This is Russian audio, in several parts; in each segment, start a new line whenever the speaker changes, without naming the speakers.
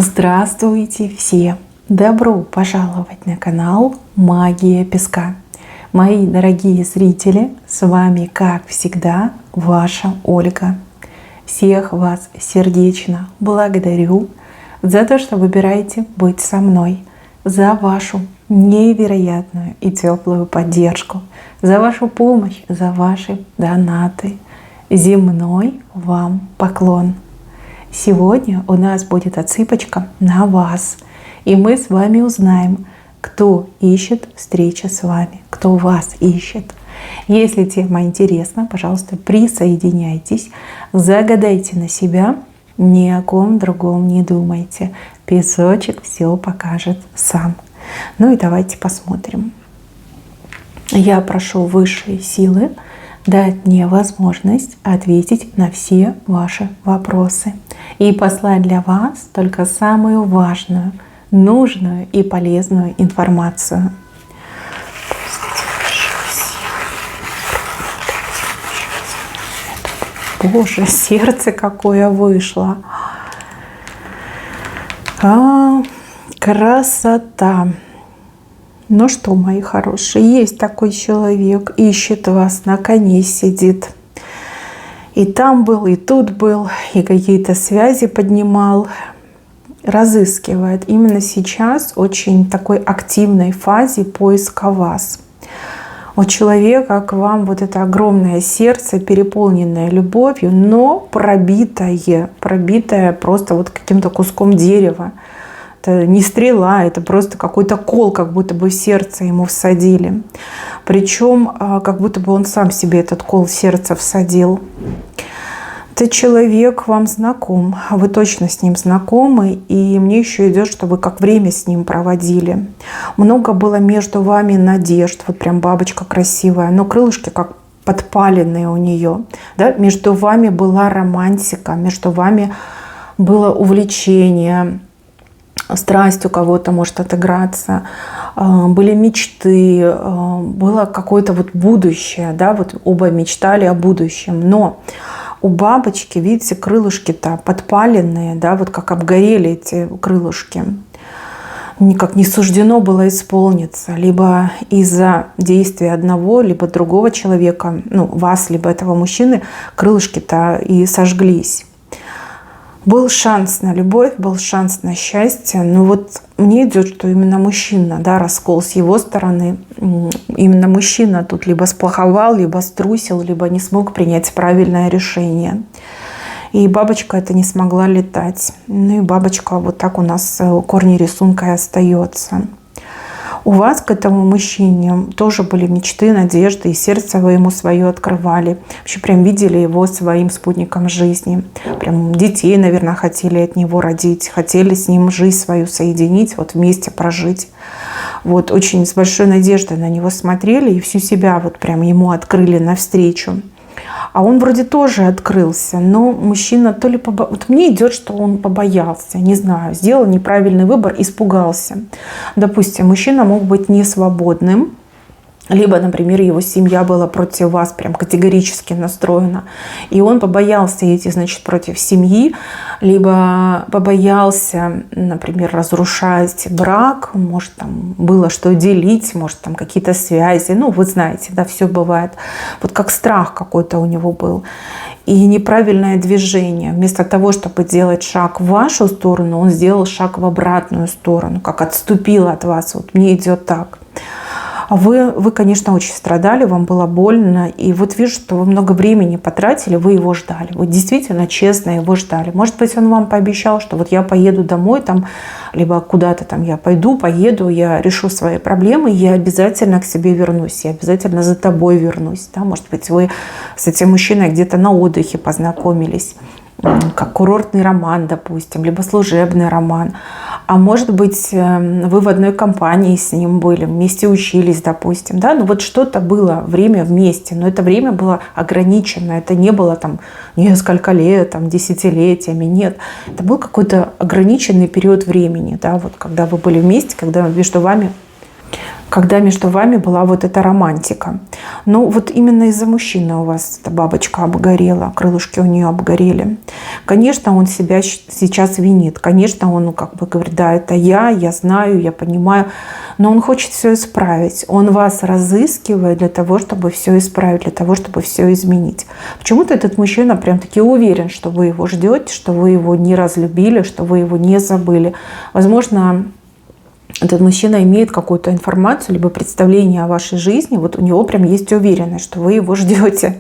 Здравствуйте все! Добро пожаловать на канал Магия Песка. Мои дорогие зрители, с вами, как всегда, ваша Ольга. Всех вас сердечно благодарю за то, что выбираете быть со мной, за вашу невероятную и теплую поддержку, за вашу помощь, за ваши донаты. Земной вам поклон! Сегодня у нас будет отсыпочка на вас, и мы с вами узнаем, кто ищет встречи с вами, кто вас ищет. Если тема интересна, пожалуйста, присоединяйтесь, загадайте на себя, ни о ком другом не думайте. Песочек все покажет сам. Ну и давайте посмотрим. Я прошу высшие силы дать мне возможность ответить на все ваши вопросы и послать для вас только самую важную, нужную и полезную информацию. Боже, сердце какое вышло! Красота! Ну что, мои хорошие, есть такой человек, ищет вас, на коне сидит. И там был, и тут был, и какие-то связи поднимал, разыскивает. Именно сейчас очень такой активной фазе поиска вас. У человека к вам вот это огромное сердце, переполненное любовью, но пробитое просто вот каким-то куском дерева. Это не стрела, это просто какой-то кол, как будто бы в сердце ему всадили. Причем, как будто бы он сам себе этот кол в сердце всадил. Этот человек вам знаком, вы точно с ним знакомы, и мне еще идет, что вы как время с ним проводили. Много было между вами надежд, вот прям бабочка красивая, но крылышки как подпаленные у нее. Да? Между вами была романтика, между вами было увлечение, страсть у кого-то может отыграться, были мечты, было какое-то вот будущее, да, вот оба мечтали о будущем, но у бабочки, видите, крылышки-то подпаленные, да, вот как обгорели эти крылышки, никак не суждено было исполниться, либо из-за действия одного, либо другого человека, ну, вас, либо этого мужчины, крылышки-то и сожглись. Был шанс на любовь, был шанс на счастье, но вот мне идет, что именно мужчина, да, раскол с его стороны, именно мужчина тут либо сплоховал, либо струсил, либо не смог принять правильное решение. И бабочка это не смогла летать. Ну и бабочка вот так у нас корни рисунка и остается. У вас к этому мужчине тоже были мечты, надежды, и сердце вы ему свое открывали. Вообще прям видели его своим спутником жизни. Прям детей, наверное, хотели от него родить, хотели с ним жизнь свою соединить, вот вместе прожить. Вот очень с большой надеждой на него смотрели и всю себя вот прям ему открыли навстречу. А он вроде тоже открылся, но мужчина то ли вот мне идет, что он побоялся, не знаю, сделал неправильный выбор, испугался. Допустим, мужчина мог быть не свободным, либо, например, его семья была против вас, прям категорически настроена, и он побоялся идти, значит, против семьи, либо побоялся, например, разрушать брак, может, там было что делить, может, там какие-то связи, ну, вы знаете, да, все бывает. Вот как страх какой-то у него был. И неправильное движение. Вместо того, чтобы делать шаг в вашу сторону, он сделал шаг в обратную сторону, как отступил от вас. Вот мне идет так. Вы, конечно, очень страдали, вам было больно. И вот вижу, что вы много времени потратили, вы его ждали. Вы действительно честно его ждали. Может быть, он вам пообещал, что вот я поеду домой, там, либо куда-то там я поеду, я решу свои проблемы, я обязательно к себе вернусь, я обязательно за тобой вернусь. Да? Может быть, вы с этим мужчиной где-то на отдыхе познакомились, как курортный роман, допустим, либо служебный роман. А может быть, вы в одной компании с ним были, вместе учились, допустим. Да? Ну вот что-то было, время вместе, но это время было ограничено. Это не было там несколько лет, там, десятилетиями, нет. Это был какой-то ограниченный период времени, да? Вот, когда вы были вместе, когда между вами когда между вами была вот эта романтика. Но вот именно из-за мужчины у вас эта бабочка обгорела, крылышки у нее обгорели. Конечно, он себя сейчас винит. Конечно, он как бы говорит, да, это я знаю, я понимаю. Но он хочет все исправить. Он вас разыскивает для того, чтобы все исправить, для того, чтобы все изменить. Почему-то этот мужчина прям таки уверен, что вы его ждете, что вы его не разлюбили, что вы его не забыли. Возможно, этот мужчина имеет какую-то информацию, либо представление о вашей жизни, вот у него прям есть уверенность, что вы его ждете,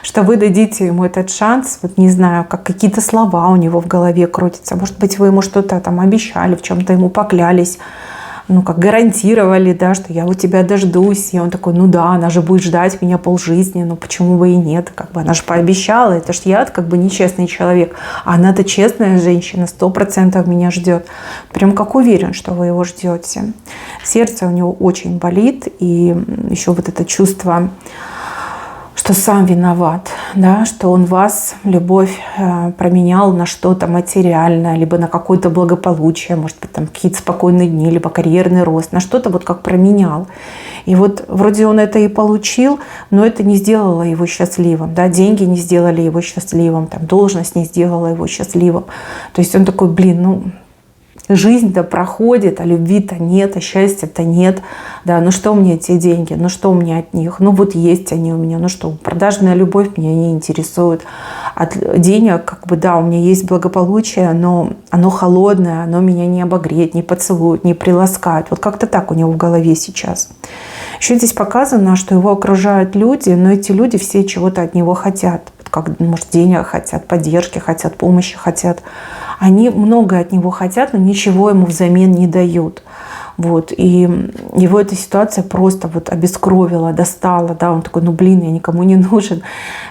что вы дадите ему этот шанс, вот не знаю, как какие-то слова у него в голове крутятся, может быть, вы ему что-то там обещали, в чем-то ему поклялись, ну, как гарантировали, да, что я у тебя дождусь. И он такой, ну да, она же будет ждать меня полжизни, ну почему бы и нет, как бы она же пообещала, это ж я как бы нечестный человек, а она-то честная женщина, 100% меня ждет. Прям как уверен, что вы его ждете. Сердце у него очень болит, и еще вот это чувство, что сам виноват, да, что он вас, любовь, променял на что-то материальное, либо на какое-то благополучие, может быть, там какие-то спокойные дни, либо карьерный рост, на что-то вот как променял. И вот вроде он это и получил, но это не сделало его счастливым, да, деньги не сделали его счастливым, там, должность не сделала его счастливым. То есть он такой, блин, ну, жизнь-то проходит, а любви-то нет, а счастья-то нет. Да, ну что мне эти деньги, ну что мне от них? Ну вот есть они у меня, ну что, продажная любовь меня не интересует. От денег, как бы, да, у меня есть благополучие, но оно холодное, оно меня не обогреет, не поцелует, не приласкает. Вот как-то так у него в голове сейчас. Еще здесь показано, что его окружают люди, но эти люди все чего-то от него хотят. Как, может, денег хотят, поддержки хотят, помощи хотят. Они многое от него хотят, но ничего ему взамен не дают. Вот. И его эта ситуация просто вот обескровила, достала. Да? Он такой, ну блин, я никому не нужен.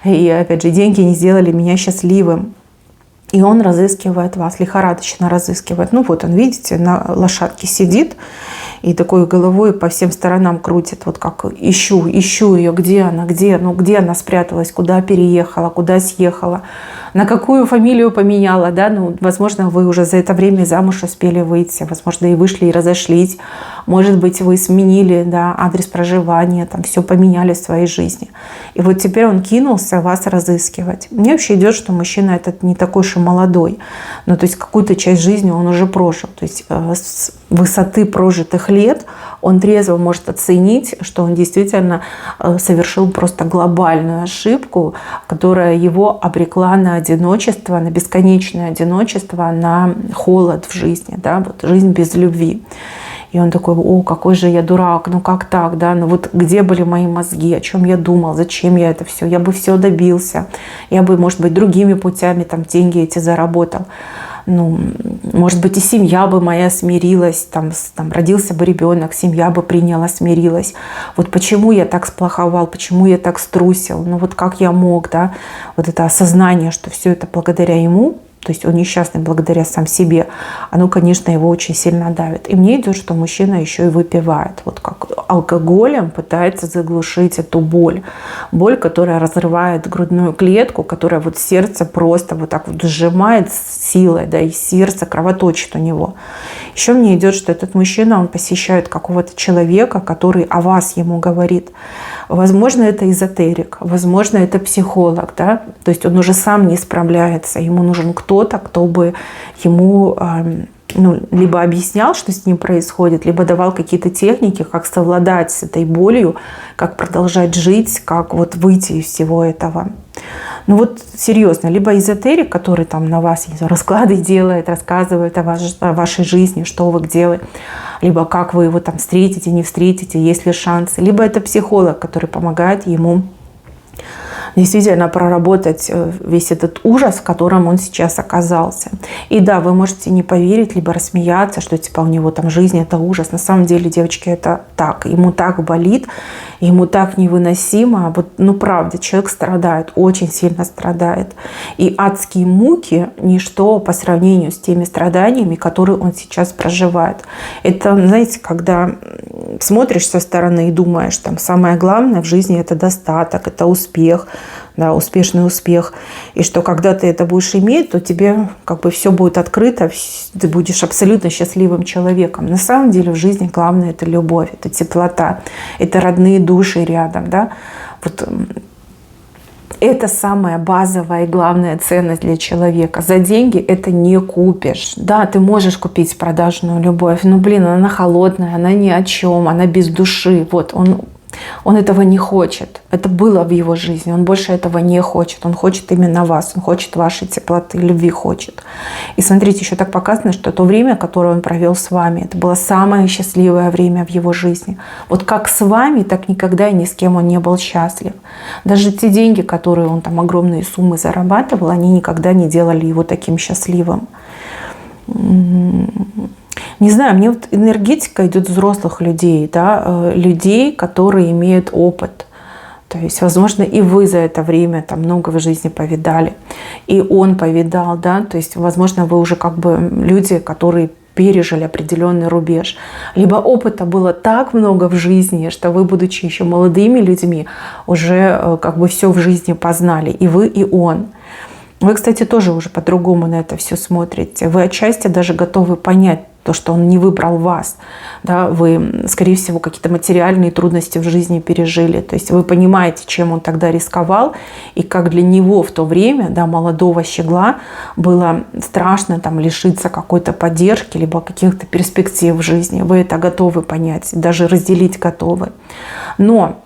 И опять же, деньги не сделали меня счастливым. И он разыскивает вас, лихорадочно разыскивает. Ну вот он, видите, на лошадке сидит и такой головой по всем сторонам крутит. Вот как ищу ее, где она спряталась, куда переехала, куда съехала, на какую фамилию поменяла. Да? Ну, возможно, вы уже за это время замуж успели выйти, возможно, и вышли, и разошлись. Может быть, вы сменили, да, адрес проживания, там все поменяли в своей жизни. И вот теперь он кинулся вас разыскивать. Мне вообще идет, что мужчина этот не такой уж и молодой. Ну, то есть какую-то часть жизни он уже прожил. То есть с высоты прожитых лет он трезво может оценить, что он действительно совершил просто глобальную ошибку, которая его обрекла на одиночество, на бесконечное одиночество, на холод в жизни, да, вот жизнь без любви. И он такой, о, какой же я дурак, ну как так, да, ну вот где были мои мозги, о чем я думал, зачем я это все, я бы все добился, я бы, может быть, другими путями там деньги эти заработал. Ну, может быть, и семья бы моя смирилась, там родился бы ребенок, семья бы приняла, смирилась. Вот почему я так сплоховал, почему я так струсил, ну вот как я мог, да, вот это осознание, что все это благодаря ему, то есть он несчастный благодаря сам себе, оно, конечно, его очень сильно давит. И мне идет, что мужчина еще и выпивает. Вот как алкоголем пытается заглушить эту боль. Боль, которая разрывает грудную клетку, которая вот сердце просто вот так вот сжимает силой, да, и сердце кровоточит у него. Еще мне идет, что этот мужчина, он посещает какого-то человека, который о вас ему говорит. Возможно, это эзотерик, возможно, это психолог, да, то есть он уже сам не справляется, ему нужен кто-то, кто бы ему либо объяснял, что с ним происходит, либо давал какие-то техники, как совладать с этой болью, как продолжать жить, как вот выйти из всего этого. Ну вот серьезно, либо эзотерик, который там на вас расклады делает, рассказывает о вашей жизни, что вы где вы, либо как вы его там встретите, не встретите, есть ли шансы, либо это психолог, который помогает ему действительно проработать весь этот ужас, в котором он сейчас оказался. И да, вы можете не поверить, либо рассмеяться, что типа у него там жизнь — это ужас. На самом деле, девочки, это так. Ему так болит, ему так невыносимо. Вот, ну правда, человек страдает, очень сильно страдает. И адские муки — ничто по сравнению с теми страданиями, которые он сейчас проживает. Это, знаете, когда смотришь со стороны и думаешь, там самое главное в жизни — это достаток, это успех. да, успешный успех, и что когда ты это будешь иметь, то тебе как бы все будет открыто, ты будешь абсолютно счастливым человеком. На самом деле в жизни главное — это любовь, это теплота, это родные души рядом, да. Вот это самая базовая и главная ценность для человека. За деньги это не купишь. Да, ты можешь купить продажную любовь, но, блин, она холодная, она ни о чем, она без души. Вот он этого не хочет. Это было в его жизни. Он больше этого не хочет. Он хочет именно вас. Он хочет вашей теплоты, любви хочет. И смотрите, еще так показано, что то время, которое он провел с вами, это было самое счастливое время в его жизни. Вот как с вами, так никогда и ни с кем он не был счастлив. Даже те деньги, которые он там огромные суммы зарабатывал, они никогда не делали его таким счастливым. Не знаю, мне вот энергетика идет взрослых людей, да, людей, которые имеют опыт. То есть, возможно, и вы за это время там много в жизни повидали, и он повидал, да, то есть, возможно, вы уже как бы люди, которые пережили определенный рубеж. Либо опыта было так много в жизни, что вы, будучи еще молодыми людьми, уже как бы все в жизни познали, и вы, и он. Вы, кстати, тоже уже по-другому на это все смотрите. Вы отчасти даже готовы понять то, что он не выбрал вас. Да, вы, скорее всего, какие-то материальные трудности в жизни пережили. То есть вы понимаете, чем он тогда рисковал, и как для него в то время, да, молодого щегла, было страшно там лишиться какой-то поддержки, либо каких-то перспектив в жизни. Вы это готовы понять, даже разделить готовы. Но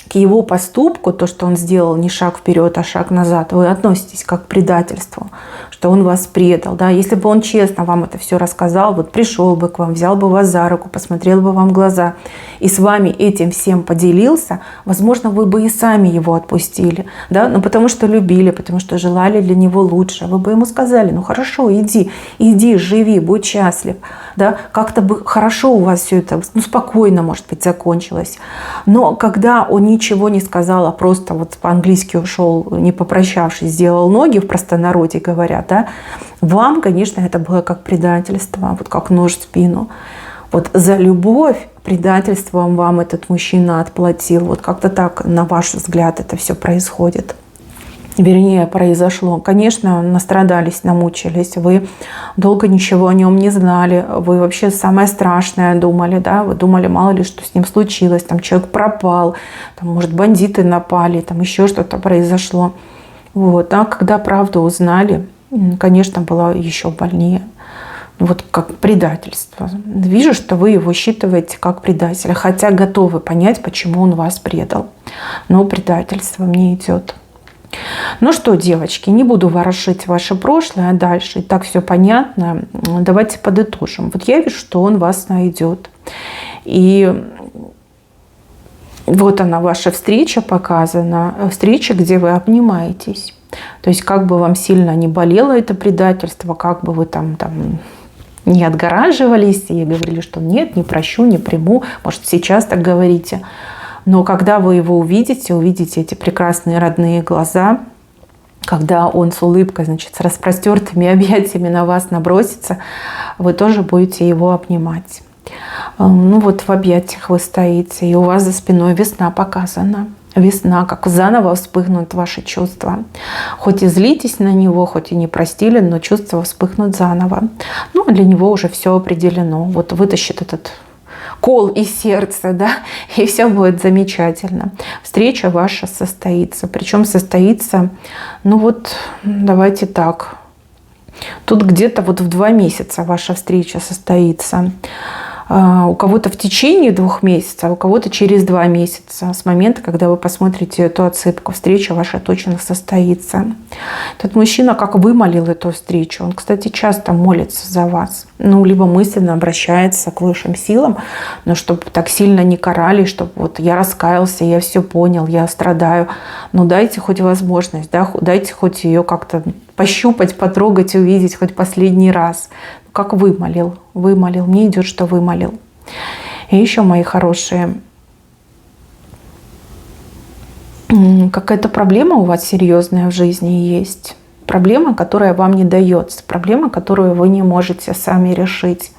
к его поступку, то, что он сделал не шаг вперед, а шаг назад, вы относитесь как к предательству, что он вас предал. Да? Если бы он честно вам это все рассказал, вот пришел бы к вам, взял бы вас за руку, посмотрел бы вам в глаза и с вами этим всем поделился, возможно, вы бы и сами его отпустили. Да? Ну, потому что любили, потому что желали для него лучше. Вы бы ему сказали: ну хорошо, иди, живи, будь счастлив. Да? Как-то бы хорошо у вас все это, ну, спокойно, может быть, закончилось. Но когда он ничего не сказал, а просто вот по-английски ушел, не попрощавшись, сделал ноги, в простонародье говорят, да, вам, конечно, это было как предательство, вот как нож в спину. Вот за любовь предательством вам этот мужчина отплатил. Вот как-то так, на ваш взгляд, это все происходит. Вернее, произошло. Конечно, настрадались, намучились. Вы долго ничего о нем не знали. Вы вообще самое страшное думали. Да? Вы думали, мало ли что с ним случилось. Там человек пропал, там, может, бандиты напали, там еще что-то произошло. Вот. А когда правду узнали, конечно, было еще больнее. Вот как предательство. Вижу, что вы его считываете как предателя, хотя готовы понять, почему он вас предал. Но предательство мне идет. Ну что, девочки, не буду ворошить ваше прошлое дальше, и так все понятно. Давайте подытожим. Вот я вижу, что он вас найдет. И вот она, ваша встреча показана. Встреча, где вы обнимаетесь. То есть как бы вам сильно не болело это предательство, как бы вы там не отгораживались и говорили, что нет, не прощу, не приму. Может, сейчас так говорите. Но когда вы его увидите эти прекрасные родные глаза, когда он с улыбкой, значит, с распростертыми объятиями на вас набросится, вы тоже будете его обнимать. Ну вот в объятиях вы стоите, и у вас за спиной весна показана. Весна, как заново вспыхнут ваши чувства. Хоть и злитесь на него, хоть и не простили, но чувства вспыхнут заново. Ну, а для него уже все определено. Вот вытащит этот кол из сердца, да, и все будет замечательно. Встреча ваша состоится. Причем состоится, ну вот, давайте так. Тут где-то вот в 2 месяца ваша встреча состоится. У кого-то в течение 2 месяцев, а у кого-то через 2 месяца. С момента, когда вы посмотрите эту отсыпку, встреча ваша точно состоится. Этот мужчина как вымолил эту встречу. Он, кстати, часто молится за вас. Ну, либо мысленно обращается к высшим силам, но чтобы так сильно не карали, чтобы вот я раскаялся, я все понял, я страдаю. Ну, дайте хоть возможность, да, дайте хоть ее как-то пощупать, потрогать, увидеть хоть последний раз. Как вымолил. Мне идет, что вымолил. И еще, мои хорошие, какая-то проблема у вас серьезная в жизни есть. Проблема, которая вам не дается. Проблема, которую вы не можете сами решить.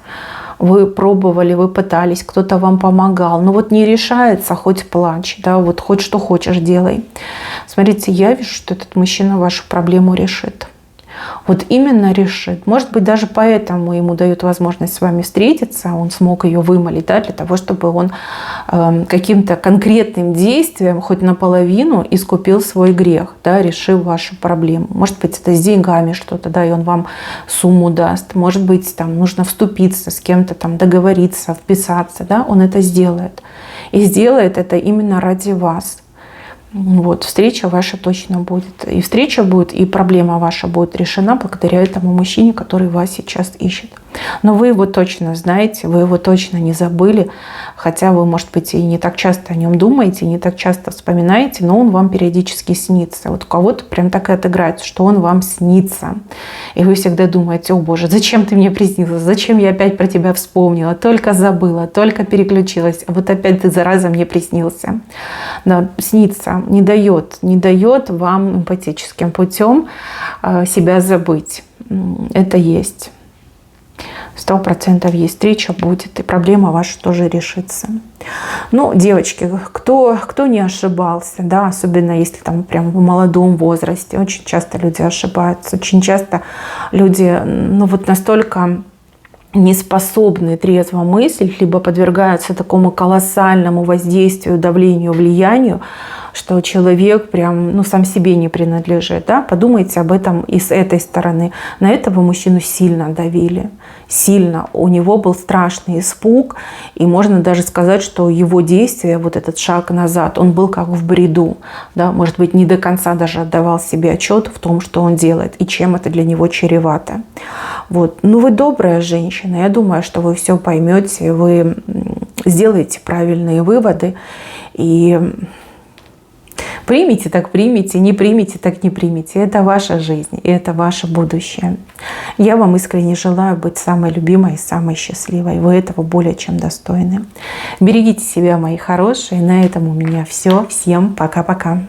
вы пробовали, вы пытались, кто-то вам помогал, но вот не решается, хоть плачь, да, вот хоть что хочешь делай. Смотрите, я вижу, что этот мужчина вашу проблему решит. Вот именно решит. Может быть, даже поэтому ему дают возможность с вами встретиться, он смог ее вымолить, да, для того, чтобы он каким-то конкретным действием, хоть наполовину, искупил свой грех, да, решив вашу проблему. Может быть, это с деньгами что-то, да, и он вам сумму даст. Может быть, там нужно вступиться с кем-то, там, договориться, вписаться, да, он это сделает. И сделает это именно ради вас. Вот, встреча ваша точно будет. И встреча будет, и проблема ваша будет решена благодаря этому мужчине, который вас сейчас ищет. Но вы его точно знаете, вы его точно не забыли. Хотя вы, может быть, и не так часто о нем думаете, не так часто вспоминаете, но он вам периодически снится. Вот у кого-то прям так и отыграется, что он вам снится. И вы всегда думаете: о боже, зачем ты мне приснился? Зачем я опять про тебя вспомнила? Только забыла, только переключилась. А вот опять ты, зараза, мне приснился. Да, снится. Не дает вам эмпатическим путем себя забыть. Это есть. 100% есть. Встреча будет, и проблема ваша тоже решится. Ну, девочки, кто не ошибался, да, особенно если там прям в молодом возрасте, очень часто люди ошибаются, очень часто люди, ну, вот настолько не способны трезво мыслить, либо подвергаются такому колоссальному воздействию, давлению, влиянию, что человек прям, ну, сам себе не принадлежит. Да? Подумайте об этом и с этой стороны. На этого мужчину сильно давили. Сильно. У него был страшный испуг. И можно даже сказать, что его действия, вот этот шаг назад, он был как в бреду. Да? Может быть, не до конца даже отдавал себе отчет в том, что он делает и чем это для него чревато. Вот. Ну, вы добрая женщина. Я думаю, что вы все поймете, вы сделаете правильные выводы. И примите, так примите, не примите, так не примите. Это ваша жизнь, и это ваше будущее. Я вам искренне желаю быть самой любимой и самой счастливой. Вы этого более чем достойны. Берегите себя, мои хорошие. На этом у меня все. Всем пока-пока.